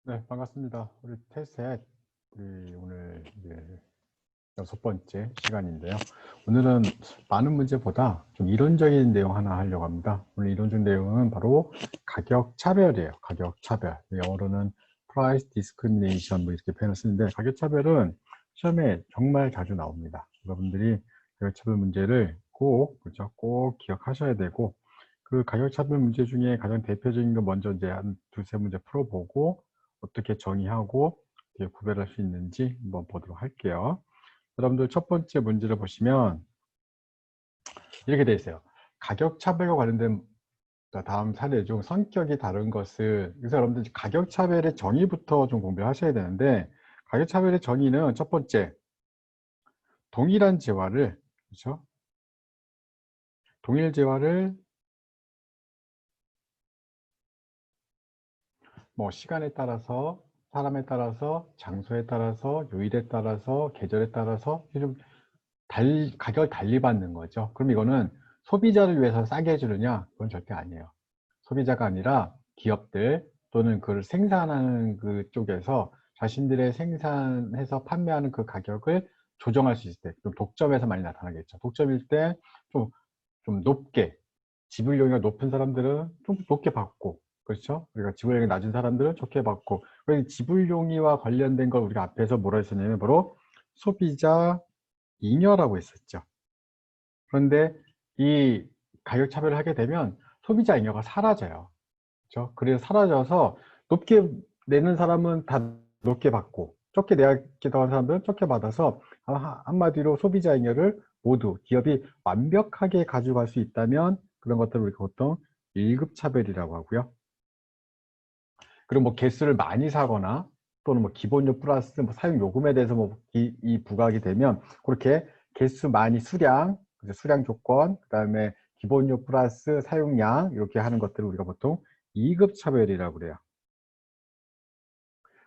네, 반갑습니다. 우리 테스트햇 우리 오늘 이제 6번째 시간인데요. 오늘은 많은 문제보다 좀 이론적인 내용 하나 하려고 합니다. 오늘 이론적 내용은 바로 가격 차별이에요. 가격 차별. 영어로는 price discrimination 뭐 이렇게 표현을 쓰는데, 가격 차별은 시험에 정말 자주 나옵니다. 여러분들이 가격 차별 문제를 꼭, 그렇죠? 꼭 기억하셔야 되고, 그 가격 차별 문제 중에 가장 대표적인 거 먼저 이제 한 두세 문제 풀어보고, 어떻게 정의하고 어떻게 구별할 수 있는지 한번 보도록 할게요. 여러분들 첫 번째 문제를 보시면 이렇게 되어 있어요. 가격 차별과 관련된 다음 사례 중 성격이 다른 것을, 그래서 여러분들 가격 차별의 정의부터 좀 공부하셔야 되는데, 가격 차별의 정의는 첫 번째, 동일한 재화를, 그렇죠? 동일 재화를 뭐 시간에 따라서, 사람에 따라서, 장소에 따라서, 요일에 따라서, 계절에 따라서 좀 가격을 달리 받는 거죠. 그럼 이거는 소비자를 위해서 싸게 해주느냐? 그건 절대 아니에요. 소비자가 아니라 기업들 또는 그걸 생산하는 그 쪽에서 자신들의 생산해서 판매하는 그 가격을 조정할 수 있을 때, 좀 독점에서 많이 나타나겠죠. 독점일 때 좀 높게, 지불용이가 높은 사람들은 좀 높게 받고, 그렇죠? 우리가 지불용이 낮은 사람들은 적게 받고, 지불용이와 관련된 걸 우리가 앞에서 뭐라 했었냐면 바로 소비자 잉여라고 했었죠. 그런데 이 가격 차별을 하게 되면 소비자 잉여가 사라져요. 그렇죠? 그래서 사라져서 높게 내는 사람은 다 높게 받고, 적게 내기도 하는 사람들은 적게 받아서, 한마디로 소비자 잉여를 모두 기업이 완벽하게 가져갈 수 있다면 그런 것들을 우리가 보통 1급 차별이라고 하고요. 그리고 뭐 개수를 많이 사거나 또는 뭐 기본료 플러스 뭐 사용 요금에 대해서 뭐 이 부과하게 되면, 그렇게 개수 많이 수량 조건, 그다음에 기본료 플러스 사용량 이렇게 하는 것들을 우리가 보통 2급 차별이라고 그래요.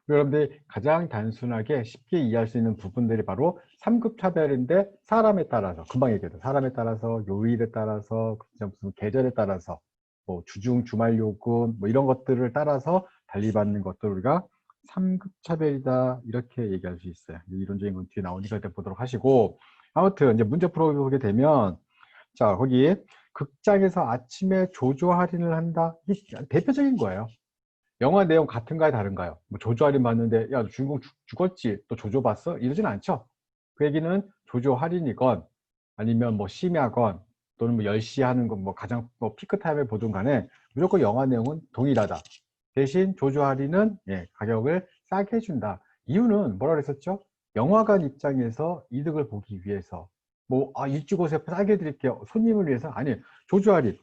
여러분들이 가장 단순하게 쉽게 이해할 수 있는 부분들이 바로 3급 차별인데, 사람에 따라서, 금방 얘기했죠. 사람에 따라서, 요일에 따라서, 무슨 계절에 따라서, 뭐 주중, 주말 요금, 뭐 이런 것들을 따라서 달리받는 것들 우리가 3급 차별이다, 이렇게 얘기할 수 있어요. 이론적인 건 뒤에 나오니까 일단 보도록 하시고, 아무튼 이제 문제 풀어보게 되면, 자, 거기 극장에서 아침에 조조 할인을 한다. 이게 대표적인 거예요. 영화 내용 같은가요, 다른가요? 뭐 조조 할인 봤는데 야, 너 주인공 죽었지, 또 조조 봤어? 이러진 않죠. 그 얘기는 조조 할인이건 아니면 뭐 심야건 또는 뭐 10시 하는 건 뭐 가장 뭐 피크 타임에 보든 간에 무조건 영화 내용은 동일하다. 대신 조조 할인은 가격을 싸게 해준다. 이유는 뭐라 그랬었죠? 영화관 입장에서 이득을 보기 위해서, 뭐 일찍 오세요, 싸게 해드릴게요, 손님을 위해서. 아니, 조조 할인,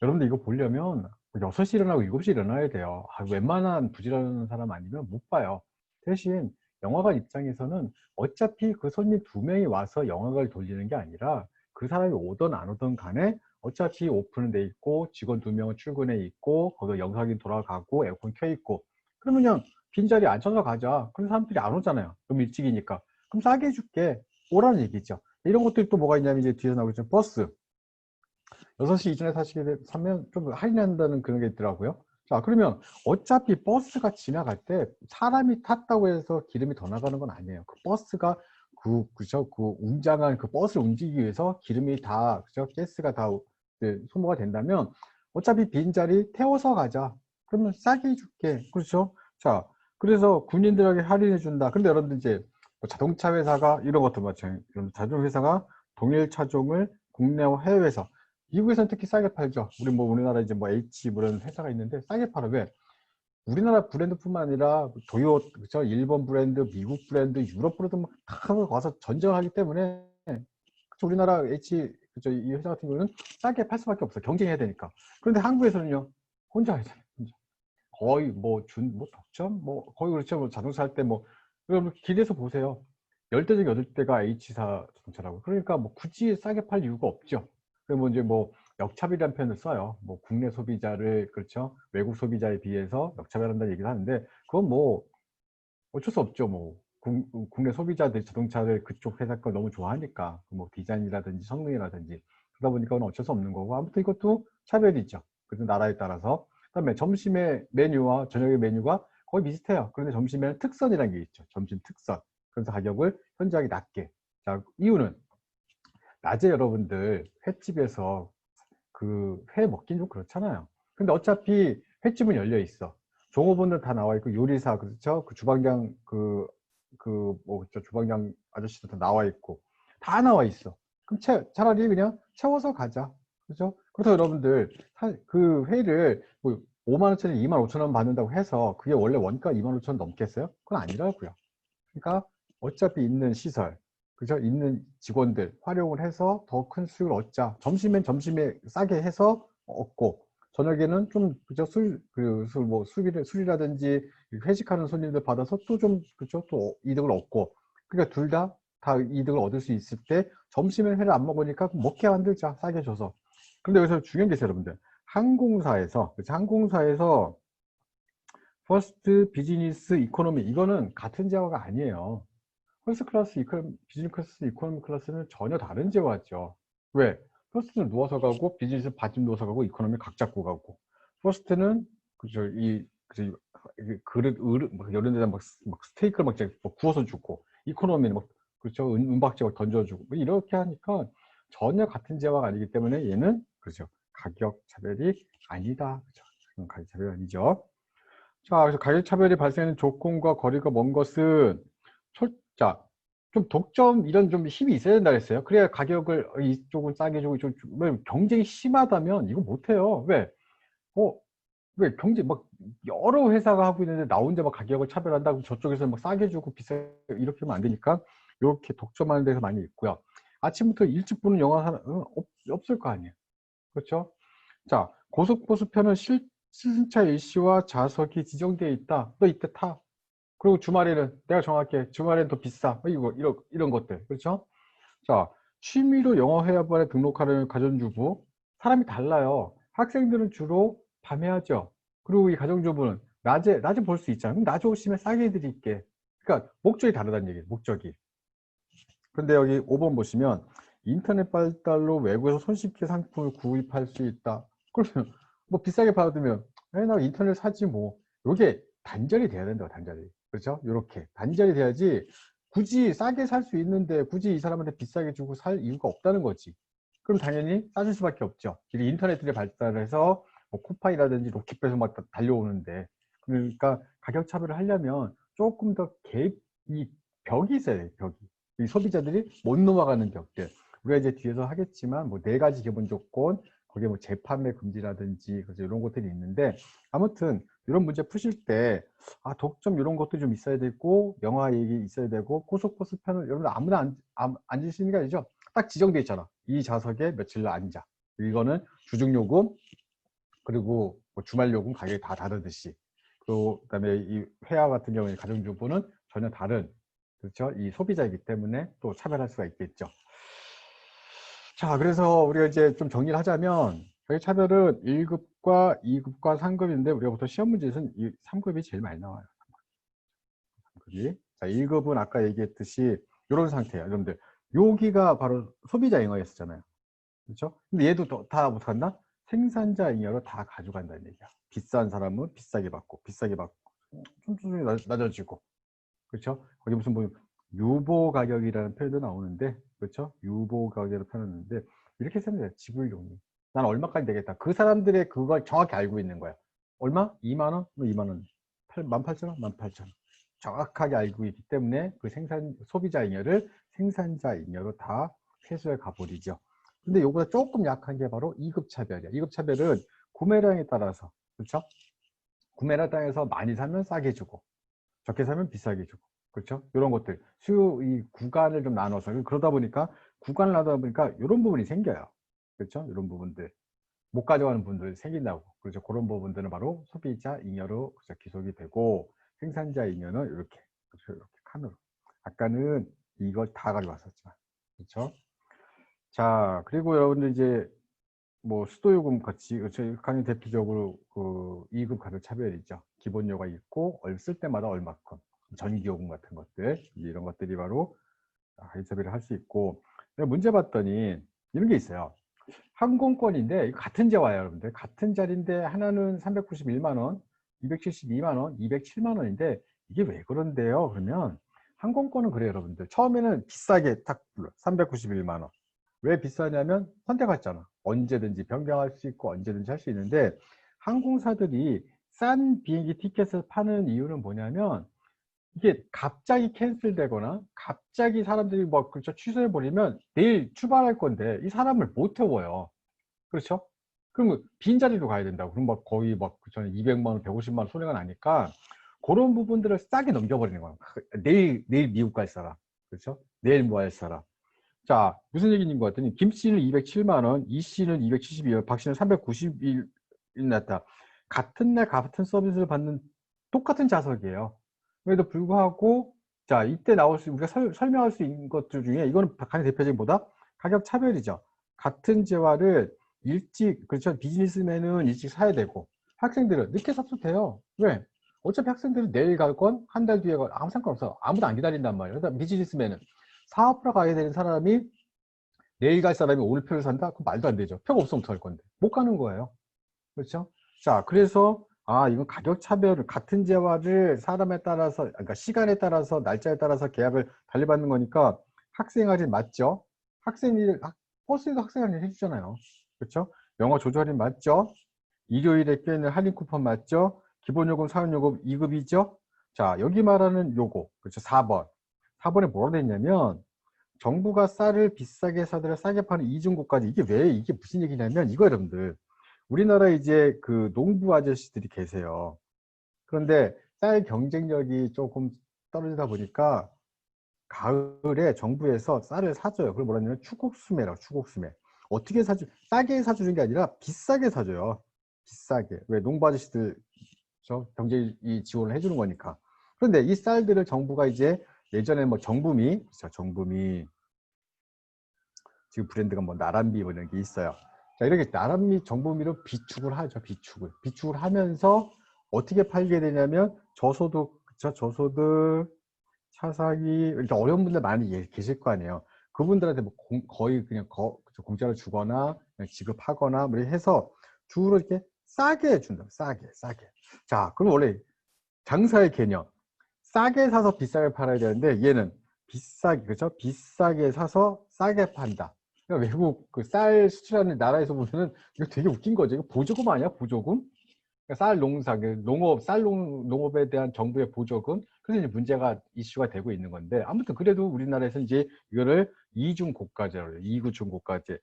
여러분들 이거 보려면 6시 일어나고 7시 일어나야 돼요. 웬만한 부지런한 사람 아니면 못 봐요. 대신 영화관 입장에서는 어차피 그 손님 2명이 와서 영화관을 돌리는 게 아니라, 그 사람이 오든 안 오든 간에 어차피 오픈은 돼 있고 직원 2명은 출근해 있고 거기 영상이 돌아가고 에어컨 켜 있고, 그러면 그냥 빈자리 앉혀서 가자. 그럼 사람들이 안 오잖아요. 너무 일찍이니까. 그럼 싸게 해줄게, 오라는 얘기죠. 이런 것들이 또 뭐가 있냐면, 이제 뒤에서 나오겠죠. 버스 6시 이전에 사면 좀 할인한다는 그런 게 있더라고요. 자, 그러면 어차피 버스가 지나갈 때 사람이 탔다고 해서 기름이 더 나가는 건 아니에요. 그 버스가 그죠? 그 웅장한 그 버스를 움직이기 위해서 기름이 다, 그죠? 가스가 다 소모가 된다면 어차피 빈자리 태워서 가자. 그러면 싸게 해줄게. 그렇죠? 자, 그래서 군인들에게 할인해 준다. 근데 여러분들 이제 뭐 자동차 회사가 이런 것도 마찬가지예요. 자동차 회사가 동일 차종을 국내와 해외에서, 미국에서는 특히 싸게 팔죠. 우리나라 이제 뭐 H 뭐 이런 회사가 있는데 싸게 팔아. 왜? 우리나라 브랜드뿐만 아니라 도요, 그죠? 일본 브랜드, 미국 브랜드, 유럽 브랜드 다 와서 전쟁을 하기 때문에, 그쵸? 우리나라 H, 그죠? 이 회사 같은 경우는 싸게 팔 수밖에 없어. 경쟁해야 되니까. 그런데 한국에서는요, 혼자 하잖아요. 혼자. 거의 뭐 독점? 뭐 거의 그렇죠. 뭐 자동차 할 때 뭐, 여러분 길에서 보세요. 10대 중 8대가 H사 자동차라고. 그러니까 뭐 굳이 싸게 팔 이유가 없죠. 그리고 이제 뭐 역차별이라는 표현을 써요. 뭐 국내 소비자를, 그렇죠, 외국 소비자에 비해서 역차별한다는 얘기를 하는데, 그건 뭐 어쩔 수 없죠. 뭐 국내 소비자들이 자동차를 그쪽 회사 걸 너무 좋아하니까, 뭐 디자인이라든지 성능이라든지, 그러다 보니까 그건 어쩔 수 없는 거고, 아무튼 이것도 차별이죠. 그래서 나라에 따라서. 그다음에 점심의 메뉴와 저녁의 메뉴가 거의 비슷해요. 그런데 점심에는 특선이라는 게 있죠. 점심 특선. 그래서 가격을 현저하게 낮게. 자, 이유는 낮에 여러분들 횟집에서 그 회 먹긴 좀 그렇잖아요. 근데 어차피 횟집은 열려 있어. 종업원들 다 나와 있고 요리사 그렇죠? 그 주방장 저 주방장 아저씨도 다 나와 있고 다 나와 있어. 그럼 차라리 그냥 채워서 가자. 그죠? 그래서 여러분들 그 회를 뭐 5만 원짜리 2만 5천 원 받는다고 해서 그게 원래 원가 2만 5천 원 넘겠어요? 그건 아니라고요. 그러니까 어차피 있는 시설, 그죠? 있는 직원들 활용을 해서 더 큰 수익을 얻자. 점심엔 점심에 싸게 해서 얻고, 저녁에는 좀 그죠? 술이라든지 회식하는 손님들 받아서 또 좀 그죠? 또 이득을 얻고. 그러니까 둘 다 이득을 얻을 수 있을 때 점심에 회를 안 먹으니까 먹게 만들자. 싸게 줘서. 근데 여기서 중요한 게 있어요, 여러분들. 항공사에서, 그쵸? 항공사에서 퍼스트 비즈니스 이코노미 이거는 같은 재화가 아니에요. 퍼스트 클래스, 비즈니스 클래스, 이코노미 클래스는 전혀 다른 재화죠. 왜? 퍼스트는 누워서 가고 비즈니스 반쯤 누워서 가고 이코노미 각 잡고 가고 퍼스트는 그저 그릇 이런 데다 막 스테이크를 막 구워서 주고 이코노미는 막 그렇죠 은박지 막 던져주고 뭐 이렇게 하니까 전혀 같은 재화가 아니기 때문에 얘는 그렇죠 가격 차별이 아니다. 그렇죠? 가격 차별이 아니죠. 자, 그래서 가격차별이 발생하는 조건과 거리가 먼 것은 자, 좀 독점 이런 좀 힘이 있어야 된다 그랬어요. 그래야 가격을 이쪽은 싸게 주고 왜 경쟁이 심하다면 이거 못해요. 왜? 어, 왜 경쟁 막 여러 회사가 하고 있는데 나 혼자 막 가격을 차별한다고 저쪽에서 막 싸게 주고 비싸게 이렇게 하면 안 되니까 이렇게 독점하는 데서 많이 있고요. 아침부터 일찍 보는 영화 하나 없을 거 아니에요. 그렇죠? 자, 고속버스편은 시승차 일시와 좌석이 지정되어 있다. 너 이때 타. 그리고 주말에는 내가 정할게. 주말엔 더 비싸. 이런 것들. 그렇죠? 자, 취미로 영어 회화반에 등록하려는 가정주부. 사람이 달라요. 학생들은 주로 밤에 하죠. 그리고 이 가정주부는 낮에 볼 수 있잖아. 그럼 낮에 오시면 싸게 해드릴게. 그러니까 목적이 다르다는 얘기예요. 목적이. 근데 여기 5번 보시면 인터넷 발달로 외국에서 손쉽게 상품을 구입할 수 있다. 그러면 뭐 비싸게 받으면 나 인터넷 사지 뭐. 이게 단절이 돼야 된다. 단절이. 그렇죠? 이렇게 단절이 돼야지 굳이 싸게 살 수 있는데 굳이 이 사람한테 비싸게 주고 살 이유가 없다는 거지. 그럼 당연히 싸질 수밖에 없죠. 인터넷들이 발달을 해서 뭐 쿠팡이라든지 로켓배송 막 달려오는데 그러니까 가격 차별을 하려면 조금 더 이 벽이 있어야 돼요. 벽이. 이 소비자들이 못 넘어가는 벽들. 우리가 이제 뒤에서 하겠지만 뭐 4가지 기본 조건, 거기에 뭐 재판매 금지라든지 그래서 이런 것들이 있는데 아무튼 이런 문제 푸실 때 독점 이런 것도 좀 있어야 되고 영화 얘기 있어야 되고 고속버스 편을 여러분 아무나 앉으시는 게 아니죠. 딱 지정돼 있잖아. 이 좌석에 며칠 앉아. 이거는 주중요금 그리고 뭐 주말요금 가격이 다 다르듯이 그다음에 이 회화 같은 경우에 가정주부는 전혀 다른 그렇죠? 이 소비자이기 때문에 또 차별할 수가 있겠죠. 자, 그래서 우리가 이제 좀 정리를 하자면 저희 차별은 1급과 2급과 3급인데 우리가 보통 시험 문제에서는 이 3급이 제일 많이 나와요. 3급이. 자, 1급은 아까 얘기했듯이 이런 상태예요. 여러분들 여기가 바로 소비자 잉여였었잖아요. 그렇죠? 근데 얘도 다 못한다? 생산자 잉여로 다 가져간다는 얘기야. 비싼 사람은 비싸게 받고 좀 낮아지고 그렇죠? 거기 무슨 뭐 유보 가격이라는 표현도 나오는데 그렇죠? 유보 가격으로 표현하는데 이렇게 쓰면 돼요. 지불용이. 난 얼마까지 되겠다. 그 사람들의 그걸 정확히 알고 있는 거야. 얼마? 2만 원? 뭐 2만 원. 18,000원? 18,000원. 정확하게 알고 있기 때문에 그 소비자 잉여를 생산자 잉여로 다 회수해 가버리죠. 근데 요거보다 조금 약한 게 바로 2급 차별이야. 2급 차별은 구매량에 따라서 그렇죠? 구매량에서 많이 사면 싸게 주고 적게 사면 비싸게 주고 그렇죠? 이런 것들 이 구간을 좀 나눠서 그러다 보니까 구간을 나누다 보니까 이런 부분이 생겨요. 그렇죠? 이런 부분들 못 가져가는 분들이 생긴다고 그렇죠? 그런 부분들은 바로 소비자 잉여로 그렇죠? 기속이 되고 생산자 잉여는 이렇게 그렇죠? 이렇게 칸으로 아까는 이걸 다 가져왔었지만 그렇죠? 자 그리고 여러분들 이제 뭐 수도요금 같이 저희 강의 대표적으로 그 2급 가격 차별이죠. 기본료가 있고 쓸 때마다 얼마큼 전기요금 같은 것들 이런 것들이 바로 가격 차별을 할 수 있고 문제 봤더니 이런 게 있어요. 항공권인데 같은 재화예요, 여러분들. 같은 자리인데 하나는 391만 원, 272만 원, 207만 원인데 이게 왜 그런데요? 그러면 항공권은 그래요, 여러분들. 처음에는 비싸게 딱 불러. 391만 원. 왜 비싸냐면 선택했잖아. 언제든지 변경할 수 있고 언제든지 할 수 있는데 항공사들이 싼 비행기 티켓을 파는 이유는 뭐냐면 이게 갑자기 캔슬되거나 갑자기 사람들이 뭐 그렇죠 취소해 버리면 내일 출발할 건데 이 사람을 못 태워요. 그렇죠? 그러면 빈자리로 가야 된다고. 그럼 막 거의 막 저는 200만 원, 150만 원 손해가 나니까 그런 부분들을 싸게 넘겨버리는 거예요. 내일 미국 갈 사람, 그렇죠? 내일 뭐 할 사람. 자, 무슨 얘기인 것 같더니 김 씨는 207만 원, 이 씨는 272원, 박 씨는 391 났다. 같은 날 같은 서비스를 받는 똑같은 좌석이에요. 그래도 불구하고 자, 이때 나올 수 우리가 설명할 수 있는 것들 중에 이거는 가장 대표적인 뭐다? 가격 차별이죠. 같은 재화를 일찍 그렇죠. 비즈니스맨은 일찍 사야 되고 학생들은 늦게 사도 돼요. 왜? 어차피 학생들은 내일 갈 건 한 달 뒤에 갈 아무 상관없어. 아무도 안 기다린단 말이에요. 그러니까 비즈니스맨은 사업하러 가야 되는 사람이 내일 갈 사람이 오늘 표를 산다? 그럼 말도 안 되죠. 표가 없으면 어떡할 건데. 못 가는 거예요. 그렇죠? 자, 그래서 이건 가격 차별을 같은 재화를 사람에 따라서 그러니까 시간에 따라서 날짜에 따라서 계약을 달리받는 거니까 학생 할인 맞죠? 학생일 버스에도 학생 할인 해주잖아요. 그렇죠? 영어 조조 할인 맞죠? 일요일에 껴있는 할인 쿠폰 맞죠? 기본요금, 사용요금 2급이죠? 자, 여기 말하는 요거 그렇죠? 4번 4번에 뭐라고 돼 있냐면 정부가 쌀을 비싸게 사들여 싸게 파는 이중고까지 이게 왜 이게 무슨 얘기냐면 이거 여러분들 우리나라에 이제 그 농부 아저씨들이 계세요. 그런데 쌀 경쟁력이 조금 떨어지다 보니까 가을에 정부에서 쌀을 사줘요. 그걸 뭐라 하냐면 추곡수매라고 추곡수매. 어떻게 사주 싸게 사주는 게 아니라 비싸게 사줘요. 비싸게. 왜 농부 아저씨들 저 경제 이 지원을 해주는 거니까. 그런데 이 쌀들을 정부가 이제 예전에 뭐 정부미, 그렇죠? 정부미 지금 브랜드가 뭐 나란비 뭐 이런 게 있어요. 자, 이렇게 나란비 정보미로 비축을 하죠. 비축을 하면서 어떻게 팔게 되냐면 저소득, 그쵸? 저소득, 차상위, 이렇게 어려운 분들 많이 계실 거 아니에요. 그분들한테 뭐 거의 그냥 그쵸? 공짜로 주거나 그냥 지급하거나 뭐 이렇게 해서 주로 이렇게 싸게 해준다. 싸게. 자, 그럼 원래 장사의 개념. 싸게 사서 비싸게 팔아야 되는데 얘는 비싸게 그렇죠? 비싸게 사서 싸게 판다. 그러니까 외국 그 쌀 수출하는 나라에서 보면은 이거 되게 웃긴 거죠. 이거 보조금 아니야? 보조금? 그러니까 쌀 농사, 농업, 농업에 대한 정부의 보조금. 그래서 이제 문제가 이슈가 되고 있는 건데 아무튼 그래도 우리나라에서 이제 이거를 이중 고가제라고 해요. 이구중 고가제.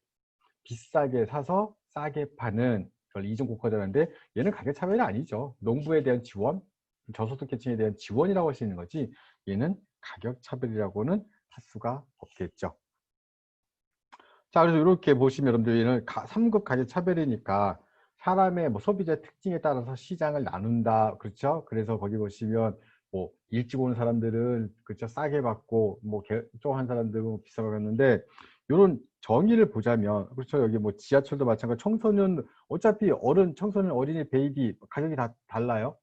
비싸게 사서 싸게 파는 그걸 이중 고가제라는데 얘는 가격 차별이 아니죠. 농부에 대한 지원, 저소득 계층에 대한 지원이라고 할 수 있는 거지 얘는 가격 차별이라고는 할 수가 없겠죠. 자, 그래서 이렇게 보시면 여러분들 얘는 3급 가격 차별이니까 사람의 뭐 소비자 특징에 따라서 시장을 나눈다. 그렇죠? 그래서 거기 보시면 뭐 일찍 오는 사람들은 그렇죠? 싸게 받고 뭐 조한 사람들은 비싸게 받는데 이런 정의를 보자면 그렇죠? 여기 뭐 지하철도 마찬가지 청소년 어차피 청소년 어린이 베이비 가격이 다 달라요.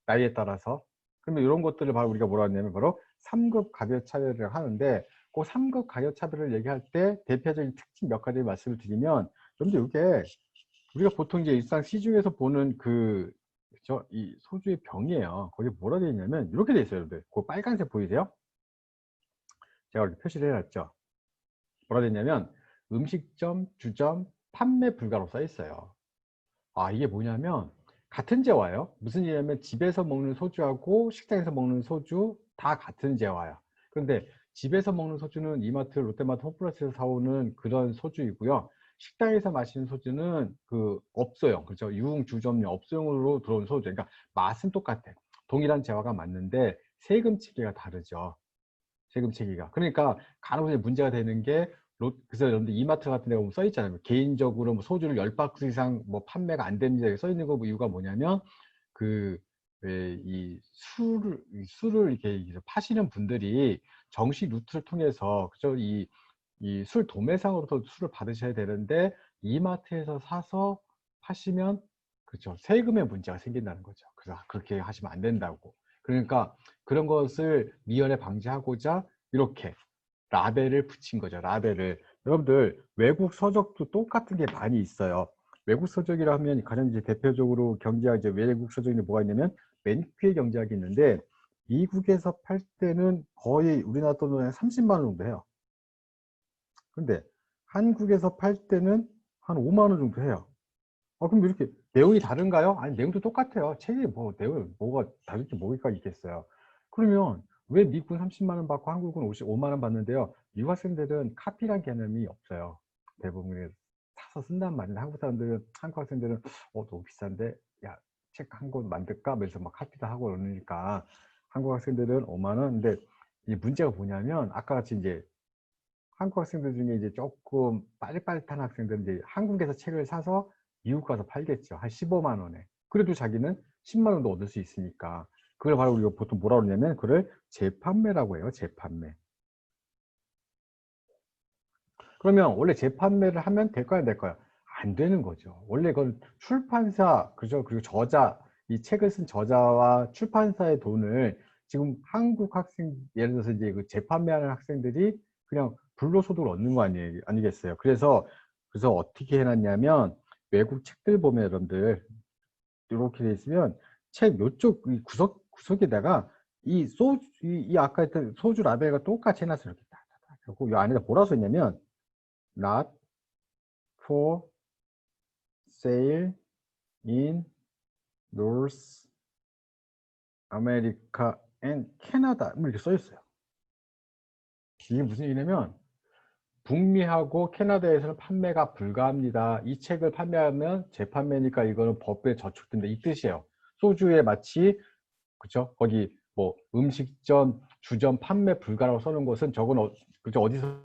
나이에 따라서. 그러면 이런 것들을 바로 우리가 뭐라 하냐면 바로 3급 가격 차별을 하는데 그 3급 가격 차별을 얘기할 때 대표적인 특징 몇 가지 말씀을 드리면 여러분들 이게 우리가 보통 이제 일상 시중에서 보는 그죠? 이 소주의 병이에요. 거기 뭐라 되어 있냐면 이렇게 되어 있어요, 여러분들. 그 빨간색 보이세요? 제가 이렇게 표시를 해놨죠. 뭐라 되어 있냐면 음식점, 주점, 판매 불가로 써 있어요. 이게 뭐냐면 같은 재화예요. 무슨 얘기냐면 집에서 먹는 소주하고 식당에서 먹는 소주 다 같은 재화야. 그런데 집에서 먹는 소주는 이마트, 롯데마트, 홈플러스에서 사오는 그런 소주이고요. 식당에서 마시는 소주는 그 업소용, 그렇죠? 유흥주점용 업소용으로 들어온 소주. 그러니까 맛은 똑같아. 동일한 재화가 맞는데 세금 체계가 다르죠. 세금 체계가. 그러니까 간혹 문제가 되는 게 그래서 여러분들 이마트 같은 데 보면 써 있잖아요. 소주를 10박스 이상 뭐 판매가 안 됩니다. 이렇게 써 있는 거 이유가 뭐냐면 그 왜 이 술을 이렇게 파시는 분들이 정식 루트를 통해서 그죠? 이 술 도매상으로서 술을 받으셔야 되는데 이마트에서 사서 파시면 그렇죠. 세금에 문제가 생긴다는 거죠. 그래서 그렇게 하시면 안 된다고. 그러니까 그런 것을 미연에 방지하고자 이렇게 라벨을 붙인 거죠. 라벨을. 여러분들 외국 서적도 똑같은 게 많이 있어요. 외국 서적이라 하면 가장 이제 대표적으로 경제학 이제 외국 서적이 뭐가 있냐면 맨큐의 경제학이 있는데 미국에서 팔 때는 거의 우리나라 돈으로 한 30만 원 정도 해요. 근데 한국에서 팔 때는 한 5만 원 정도 해요. 그럼 이렇게 내용이 다른가요? 아니, 내용도 똑같아요. 책이 뭐 내용 뭐가 다를 게 뭐가 있겠어요. 그러면 왜 미국은 30만 원 받고 한국은 55만 원 받는데요? 미국 학생들은 카피란 개념이 없어요. 대부분 사서 쓴단 말이에요. 한국 학생들은 너무 비싼데 야, 책 한 권 만들까? 그래서 막 카피도 하고 그러니까 한국 학생들은 5만 원. 근데 이 문제가 뭐냐면 아까 같이 이제 한국 학생들 중에 이제 조금 빠릿빠릿한 학생들은 이제 한국에서 책을 사서 미국 가서 팔겠죠. 한 15만 원에. 그래도 자기는 10만 원도 얻을 수 있으니까. 그걸 바로 우리가 보통 뭐라 그러냐면 그걸 재판매라고 해요. 재판매. 그러면 원래 재판매를 하면 될까요? 안 될까요? 안 되는 거죠. 원래 그건 출판사, 그죠? 그리고 저자, 이 책을 쓴 저자와 출판사의 돈을 지금 한국 학생, 예를 들어서 이제 그 재판매하는 학생들이 그냥 불로소득을 얻는 거 아니겠어요? 그래서 어떻게 해놨냐면 외국 책들 보면 여러분들 이렇게 돼 있으면 책 요쪽 이 구석에다가 이 아까 했던 소주 라벨과 똑같이 해놨어요. 이렇게 딱딱딱. 그리고 이 안에다 뭐라 써 있냐면 not for sale in North America and Canada 이렇게 써 있어요. 이게 무슨 얘기냐면 북미하고 캐나다에서는 판매가 불가합니다. 이 책을 판매하면 재판매니까 이거는 법에 저촉된다 이 뜻이에요. 소주에 마치 그쵸? 거기 뭐 음식점, 주점 판매 불가라고 써놓은 것은 저건 그죠? 어디서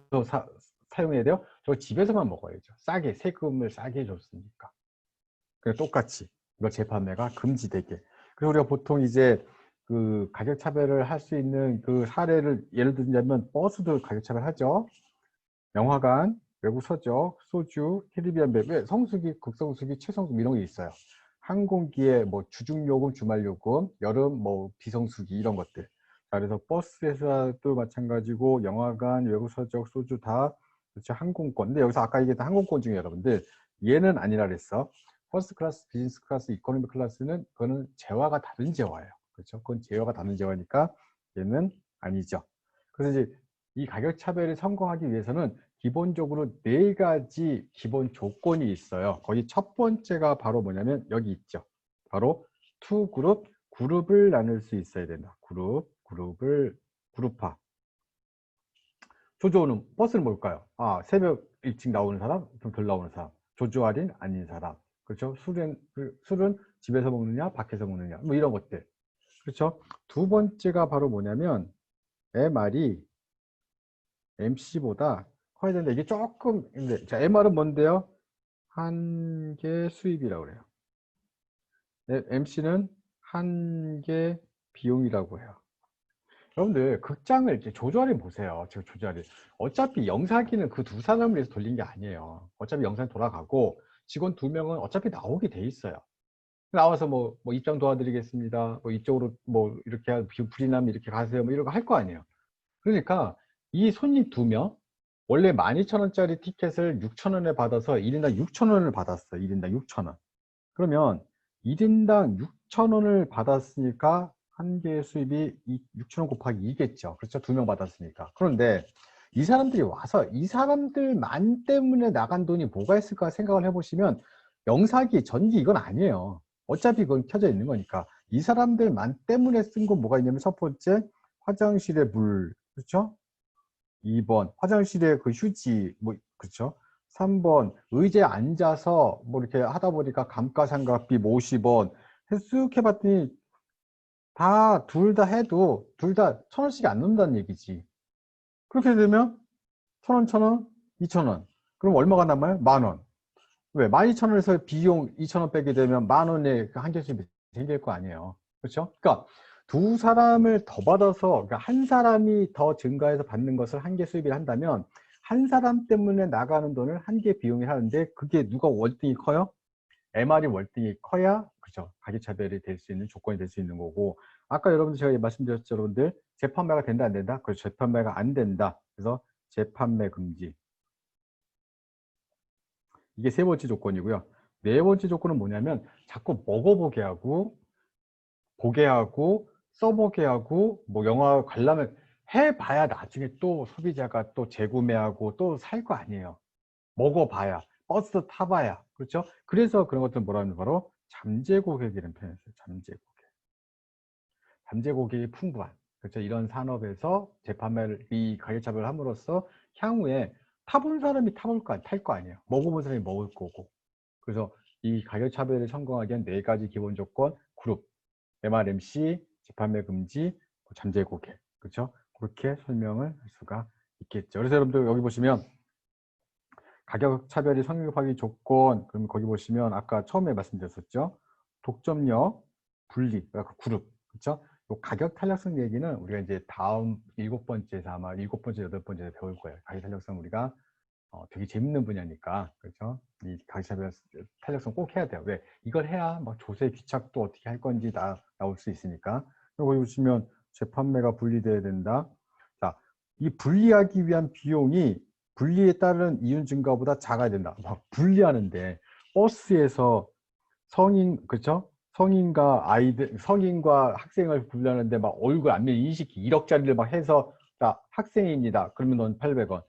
사용해야 돼요? 저 집에서만 먹어야죠. 싸게 세금을 싸게 해줬으니까. 그냥 똑같이 이거 재판매가 금지되게. 그리고 우리가 보통 이제 그 가격 차별을 할 수 있는 그 사례를 예를 들자면 버스도 가격 차별하죠. 영화관, 외국 서적, 소주, 캐리비안 배, 왜 성수기, 극성수기, 최성수기 이런 게 있어요. 항공기에 뭐 주중요금, 주말요금, 여름 뭐 비성수기 이런 것들. 자, 그래서 버스에서도 마찬가지고 영화관, 외국 서적, 소주 다 그렇죠. 항공권. 근데 여기서 아까 얘기했던 항공권 중에 여러분들 얘는 아니라 그랬어. 퍼스트 클래스, 비즈니스 클래스, 이코노미 클래스는 그거는 재화가 다른 재화예요. 그렇죠? 그건 재화가 다른 재화니까 얘는 아니죠. 그래서 이제 이 가격 차별을 성공하기 위해서는 기본적으로 4가지 기본 조건이 있어요. 거기 첫 번째가 바로 뭐냐면 여기 있죠. 바로 투 그룹을 나눌 수 있어야 된다. 그룹화. 조조는 버스는 뭘까요? 새벽 일찍 나오는 사람, 좀 덜 나오는 사람. 조조 할인 아닌 사람. 그렇죠? 술은 집에서 먹느냐, 밖에서 먹느냐, 뭐 이런 것들. 그렇죠? 두 번째가 바로 뭐냐면 MR이 MC보다 커야 되는데 이게 조금 근데 자 MR은 뭔데요? 한개 수입이라고 그래요. MC는 한개 비용이라고 해요. 여러분들 극장을 이제 조조할인 보세요. 지금 조조할인 어차피 영상기는 그 두 사람을 위해서 돌린 게 아니에요. 어차피 영상 돌아가고 직원 2명은 어차피 나오게 돼 있어요. 나와서 뭐 입장 도와드리겠습니다. 뭐 이쪽으로 뭐 이렇게 불이 나면 이렇게 가세요. 뭐 이런 거 할 거 아니에요. 그러니까 이 손님 2명 원래 12,000원짜리 티켓을 6,000원에 받아서 1인당 6,000원을 받았어. 1인당 6,000원. 그러면 1인당 6,000원을 받았으니까 한 개의 수입이 6,000원 곱하기 2겠죠. 그렇죠? 2명 받았으니까. 그런데 이 사람들이 와서 이 사람들만 때문에 나간 돈이 뭐가 있을까 생각을 해보시면 영사기, 전기 이건 아니에요. 어차피 그건 켜져 있는 거니까. 이 사람들만 때문에 쓴 건 뭐가 있냐면 첫 번째 화장실에 물, 그렇죠? 2번 화장실에 그 휴지 뭐 그렇죠. 3번 의자에 앉아서 뭐 이렇게 하다 보니까 감가상각비 뭐 50원 쓱 해봤더니 둘 다 해도 둘 다 1,000원씩 안 넘는다는 얘기지. 그렇게 되면 1,000원, 1,000원, 2,000원. 그럼 얼마가 남아요? 10,000원. 왜? 12,000원에서 비용 2,000원 빼게 되면 10,000원의 그 한계 수입이 생길 거 아니에요. 그렇죠? 그러니까 두 사람을 더 받아서 그러니까 한 사람이 더 증가해서 받는 것을 한계 수입을 한다면 한 사람 때문에 나가는 돈을 한계 비용이 하는데 그게 누가 월등히 커요? MR이 월등히 커야 그죠 가격차별이 될 수 있는 조건이 될 수 있는 거고 아까 여러분들 제가 말씀드렸죠 여러분들 재판매가 된다 안 된다? 그렇죠 재판매가 안 된다 그래서 재판매 금지 이게 세 번째 조건이고요 네 번째 조건은 뭐냐면 자꾸 먹어보게 하고 보게 하고 써보게 하고 뭐 영화 관람을 해봐야 나중에 또 소비자가 또 재구매하고 또 살 거 아니에요. 먹어봐야, 버스 타봐야, 그렇죠? 그래서 그런 것들 뭐라 하면 바로 잠재 고객이라는 표현이 있어요. 잠재 고객. 잠재 고객이 풍부한, 그렇죠? 이런 산업에서 재판매를 이 가격 차별을 함으로써 향후에 타본 사람이 탈 거 아니에요. 먹어본 사람이 먹을 거고. 그래서 이 가격 차별을 성공하기 위한 네 가지 기본 조건, 그룹, MRMC, 재판매 금지, 잠재 고객, 그렇죠? 그렇게 설명을 할 수가 있겠죠. 그래서 여러분들 여기 보시면 가격 차별이 성립하기 조건, 그럼 거기 보시면 아까 처음에 말씀드렸었죠. 독점력, 분리, 그러니까 그룹, 그렇죠? 요 가격 탄력성 얘기는 우리가 이제 다음 7번째에서 아마 7번째, 8번째에서 배울 거예요. 가격 탄력성 우리가 되게 재밌는 분야니까, 그렇죠? 이 가격 차별 탄력성 꼭 해야 돼요. 왜? 이걸 해야 막 조세 귀착도 어떻게 할 건지 나올 수 있으니까. 그리고 거기 보시면 재판매가 분리돼야 된다. 자, 이 분리하기 위한 비용이 분리에 따른 이윤 증가보다 작아야 된다. 막 분리하는데 버스에서 성인, 그렇죠? 성인과 학생을 분리하는데 막 얼굴 안면 인식기 1억짜리를 막 해서 나 학생입니다. 그러면 넌 800원.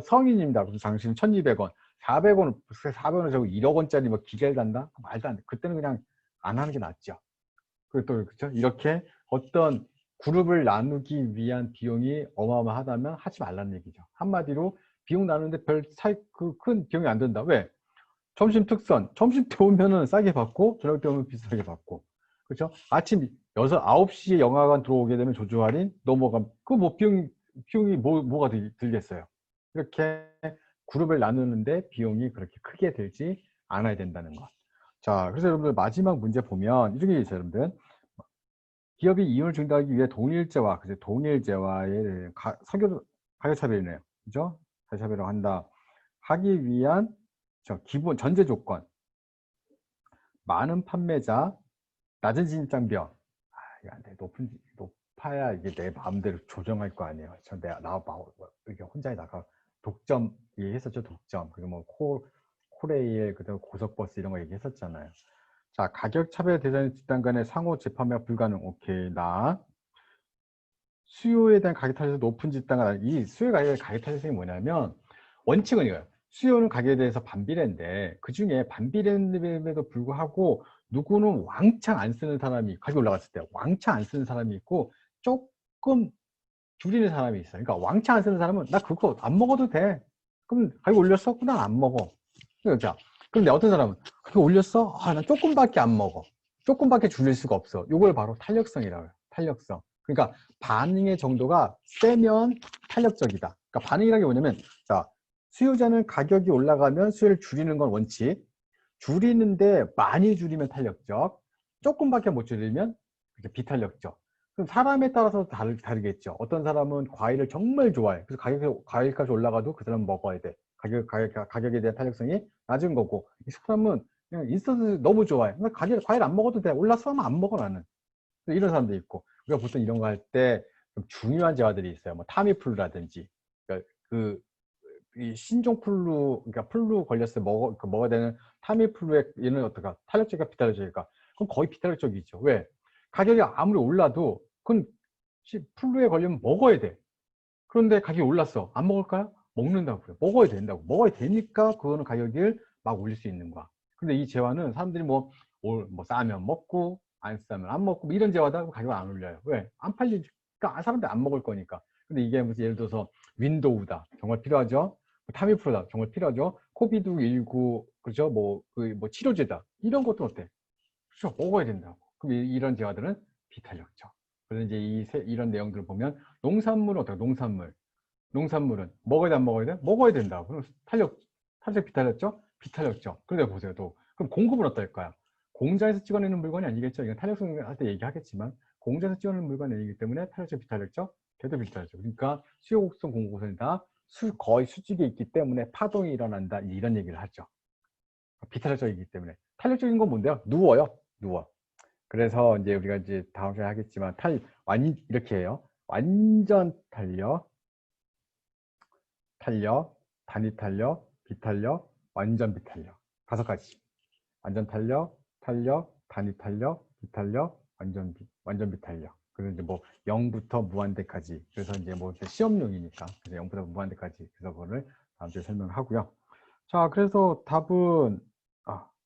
성인입니다. 그럼 당신은 1200원. 400원, 400원 저거 1억 원짜리 뭐 기계를 단다? 말도 안 돼. 그때는 그냥 안 하는 게 낫죠. 그리고 또, 그렇죠? 이렇게 어떤 그룹을 나누기 위한 비용이 어마어마하다면 하지 말라는 얘기죠. 한마디로 비용 나누는데 큰 비용이 안 든다. 왜? 점심 특선. 점심 때 오면은 싸게 받고, 저녁 때 오면 비싸게 받고. 그렇죠? 아침 9시에 영화관 들어오게 되면 조조 할인 넘어가면, 뭐 비용이 뭐가 들겠어요. 이렇게 그룹을 나누는데 비용이 그렇게 크게 들지 않아야 된다는 것. 자, 그래서 여러분들 마지막 문제 보면 이런 게 있어요, 여러분들. 기업이 이윤을 증대하기 위해 동일제와, 그죠? 동일제와의 가격차별이네요. 그죠? 가격차별을 한다. 하기 위한 기본 전제 조건. 많은 판매자, 낮은 진입장벽. 이게 안 돼. 높아야 이게 내 마음대로 조정할 거 아니에요. 이게 혼자 나가 독점 얘기했었죠. 독점. 그리고 뭐 코레일, 그다음 고속버스 이런 거 얘기했었잖아요. 자, 가격 차별 대상 집단 간의 상호 재판매가 불가능. 오케이. 수요에 대한 가격 탄력성이 높은 집단과 이 수요 가격 탄력성이 뭐냐면 원칙은 이거예요. 수요는 가격에 대해서 반비례인데 그 중에 반비례임에도 불구하고 누구는 왕창 안 쓰는 사람이 가격이 올라갔을 때 왕창 안 쓰는 사람이 있고 조금 줄이는 사람이 있어요. 그러니까 왕창 안 쓰는 사람은 나 그거 안 먹어도 돼. 그럼 가격 올렸어? 그럼 난 안 먹어. 그러니까 그런데 어떤 사람은 가격 올렸어? 난 조금밖에 안 먹어. 조금밖에 줄일 수가 없어. 이걸 바로 탄력성이라고 해요. 탄력성. 그러니까 반응의 정도가 세면 탄력적이다. 그러니까 반응이라는 게 뭐냐면 자, 수요자는 가격이 올라가면 수요를 줄이는 건 원칙. 줄이는데 많이 줄이면 탄력적. 조금밖에 못 줄이면 비탄력적. 그럼 사람에 따라서 다르겠죠. 어떤 사람은 과일을 정말 좋아해. 그래서 과일까지 올라가도 그 사람은 먹어야 돼. 가격에 대한 탄력성이 낮은 거고. 이 사람은 그냥 인스턴트 너무 좋아해. 과일 안 먹어도 돼. 올랐어 하면 안 먹어, 나는. 이런 사람도 있고. 우리가 보통 이런 거 할 때 중요한 재화들이 있어요. 뭐 타미플루라든지. 그러니까 이 신종플루, 그러니까 플루 걸렸을 때 먹어야 되는 타미플루의 얘는 어떨까? 탄력적일까, 비탄력적일까? 그럼 거의 비탄력적이죠. 왜? 가격이 아무리 올라도 그건 플루에 걸리면 먹어야 돼. 그런데 가격이 올랐어. 안 먹을까요? 먹는다고요. 먹어야 된다고. 먹어야 되니까 그거는 가격을 막 올릴 수 있는 거야. 근데 이 재화는 사람들이 뭐 싸면 먹고 안 싸면 안 먹고 뭐 이런 재화다 가격을 안 올려요. 왜? 안 팔리니까 사람들이 안 먹을 거니까. 근데 이게 무슨 예를 들어서 윈도우다. 정말 필요하죠? 타미프로다. 정말 필요하죠? 코비드19 그죠? 뭐 치료제다. 이런 것도 어때? 그렇죠. 먹어야 된다고. 그럼 이런 재화들은 비탄력적. 그래서 이제 이런 내용들을 보면 농산물은 어떨까? 농산물은 먹어야 돼, 안 먹어야 돼? 먹어야 된다. 그럼 탄력 비탄력적? 비탄력적. 그런데 보세요, 또. 그럼 공급은 어떨까요? 공장에서 찍어내는 물건이 아니겠죠? 이건 탄력성 할 때 얘기하겠지만, 공장에서 찍어내는 물건이 아니기 때문에 탄력적, 비탄력적, 걔도 비탄력적. 그러니까 수요 곡선, 공급 곡선이 다 거의 수직에 있기 때문에 파동이 일어난다. 이런 얘기를 하죠. 비탄력적이기 때문에. 탄력적인 건 뭔데요? 누워요. 누워. 그래서 이제 우리가 이제 다음 시간에 하겠지만, 이렇게 해요. 완전 탄력, 단위 탄력, 비탄력, 완전 비탄력. 5가지. 완전 탄력, 단위 탄력, 비탄력, 완전비 탄력. 그래서 이제 뭐 0부터 무한대까지. 그래서 이제 뭐 시험용이니까. 그래서 0부터 무한대까지. 그래서 그거를 다음 주에 설명을 하고요. 자, 그래서 답은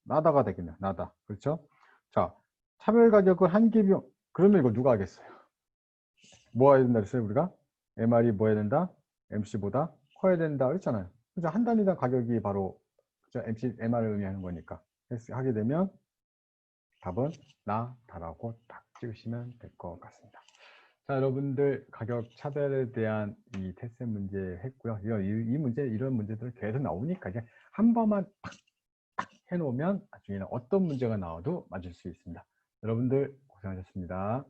나다가 되겠네요. 나다. 그렇죠? 자, 차별 가격을 한 개비용. 그러면 이거 누가 하겠어요? 뭐 해야 된다 그랬어요, 우리가? MR이 뭐 해야 된다? MC보다 커야 된다 그랬잖아요. 그죠? 한 단위당 가격이 바로 그죠? MR을 의미하는 거니까. 하게 되면 답은 나다라고 딱 찍으시면 될 것 같습니다. 자, 여러분들 가격 차별에 대한 이 테스트 문제 했고요. 이 문제, 이런 문제들 계속 나오니까 이제 한 번만 딱 해놓으면 나중에는 어떤 문제가 나와도 맞을 수 있습니다. 여러분들 고생하셨습니다.